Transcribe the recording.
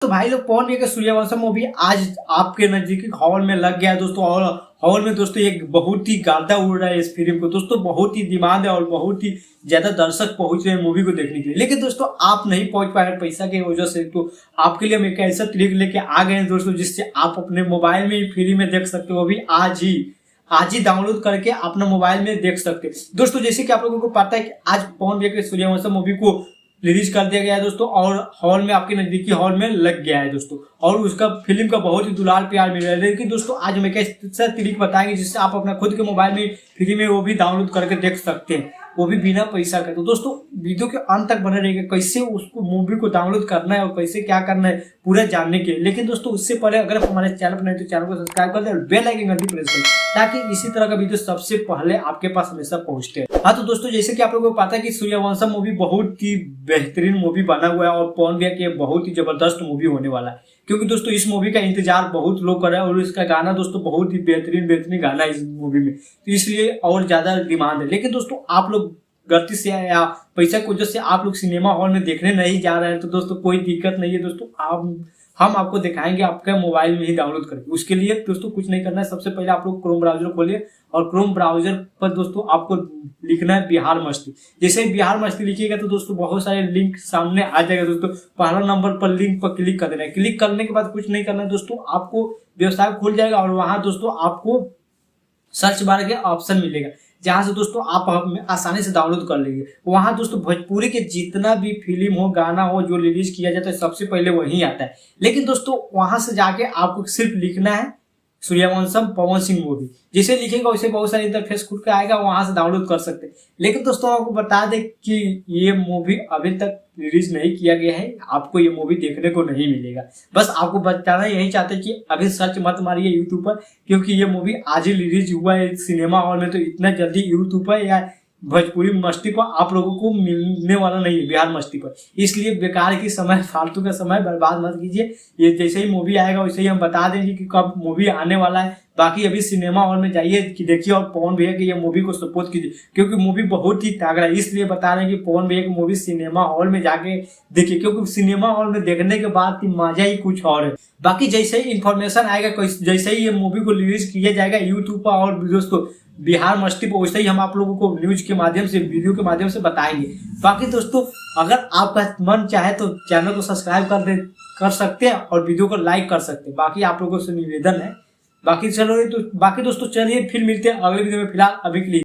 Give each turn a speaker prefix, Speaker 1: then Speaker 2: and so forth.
Speaker 1: तो भाई लोग पवन के सूर्यवंशम मूवी आज आपके नजदीकी हॉल में लग गया है दोस्तों। और हॉल में दोस्तों एक बहुत ही गर्दा उड़ रहा है इस फिल्म को दोस्तों। बहुत ही डिमांड है और बहुत ही ज्यादा दर्शक पहुंच रहे हैं मूवी को देखने के लिए। लेकिन दोस्तों आप नहीं पहुंच पा रहे पैसा की वजह से। तो आपके लिए हम एक ऐसा ट्रिक लेके आ गए हैं दोस्तों जिससे आप अपने मोबाइल में ही फ्री में देख सकते हो। वो भी आज ही डाउनलोड करके अपना मोबाइल में देख सकते हैं दोस्तों। जैसे कि आप लोगों को पता है कि आज पवन के सूर्यवंशम मूवी को रिलीज कर दिया गया है दोस्तों। और हॉल में आपके नजदीकी हॉल में लग गया है दोस्तों। और उसका फिल्म का बहुत ही दुलार प्यार मिल रहा है। लेकिन दोस्तों आज हम एक ऐसा तरीका बताएंगे जिससे आप अपना खुद के मोबाइल में फ्री में वो भी डाउनलोड करके देख सकते हैं, वो भी बिना पैसा के। तो दोस्तों वीडियो के अंत तक बने रहेगा कैसे उसको मूवी को डाउनलोड करना है और कैसे क्या करना है पूरा जानने के। लेकिन दोस्तों उससे पहले अगर आप हमारे चैनल पर नहीं तो चैनल को सब्सक्राइब कर दें और बेल आइकन घंटी प्रेस करें ताकि इसी तरह का वीडियो सबसे पहले आपके पास हमेशा पहुंचते हैं। हाँ तो दोस्तों जैसे कि आप लोगों को पता है कि सूर्यवंशम मूवी बहुत ही बेहतरीन मूवी बना हुआ है और पवन भैया की बहुत ही जबरदस्त मूवी होने वाला है। क्योंकि दोस्तों इस मूवी का इंतजार बहुत लोग कर रहे हैं और इसका गाना दोस्तों बहुत ही बेहतरीन गाना है इस मूवी में, तो इसलिए और ज्यादा डिमांड है। लेकिन दोस्तों आप लोग गलती से या पैसा की वजह से आप लोग सिनेमा हॉल में देखने नहीं जा रहे हैं तो दोस्तों कोई दिक्कत नहीं है दोस्तों। हम आपको दिखाएंगे आपके मोबाइल में ही डाउनलोड करके। उसके लिए दोस्तों कुछ नहीं करना है। सबसे पहले आप लोग क्रोम ब्राउजर खोलिए और क्रोम ब्राउजर पर दोस्तों आपको लिखना है बिहार मस्ती। जैसे ही बिहार मस्ती लिखिएगा तो दोस्तों बहुत सारे लिंक सामने आ जाएगा दोस्तों। पहला नंबर पर लिंक पर क्लिक कर देना है। क्लिक करने के बाद कुछ नहीं करना है दोस्तों, आपको वेबसाइट खुल जाएगा और वहां दोस्तों आपको सर्च बार के ऑप्शन मिलेगा जहां से दोस्तों आप आसानी से डाउनलोड कर लेंगे। वहां दोस्तों भोजपुरी के जितना भी फिल्म हो गाना हो जो रिलीज किया जाता है सबसे पहले वही आता है। लेकिन दोस्तों वहां से जाके आपको सिर्फ लिखना है सूर्यवंशम पवन सिंह मूवी। जैसे लिखेगा वैसे बहुत सारे इंटरफेस खुद का आएगा, वहां से डाउनलोड कर सकते हैं। लेकिन दोस्तों आपको बता दें कि ये मूवी अभी तक रिलीज नहीं किया गया है, आपको ये मूवी देखने को नहीं मिलेगा। बस आपको बताना यही चाहते हैं कि अभी सर्च मत मारिए यूट्यूब पर, क्योंकि ये मूवी आज ही रिलीज हुआ है सिनेमा हॉल में। तो इतना जल्दी यूट्यूब पर या भोजपुरी मस्ती पर आप लोगों को मिलने वाला नहीं है बिहार मस्ती पर। इसलिए बेकार की समय फालतू का समय बर्बाद मत कीजिए। ये जैसे ही मूवी आएगा वैसे ही हम बता देंगे कि कब मूवी आने वाला है। बाकी अभी सिनेमा हॉल में जाइए कि देखिए और पवन भैया की ये मूवी को सपोर्ट कीजिए क्योंकि मूवी बहुत ही तगड़ा है। इसलिए बता रहे हैं कि पवन भैया की मूवी सिनेमा हॉल में जाके देखिए, क्योंकि सिनेमा हॉल में देखने के बाद की मजा ही कुछ और है। बाकी जैसे ही इन्फॉर्मेशन आएगा, जैसे ही ये मूवी को रिलीज किया जाएगा यूट्यूब पर और दोस्तों बिहार मस्ती पर, वैसे ही हम आप लोगों को न्यूज के माध्यम से वीडियो के माध्यम से बताएंगे। बाकी दोस्तों अगर आपका मन चाहे तो चैनल को सब्सक्राइब कर सकते हैं और वीडियो को लाइक कर सकते हैं। बाकी आप लोगों से निवेदन है। बाकी दोस्तों चलिए फिर मिलते हैं अगले वीडियो में। फिलहाल अभी के लिए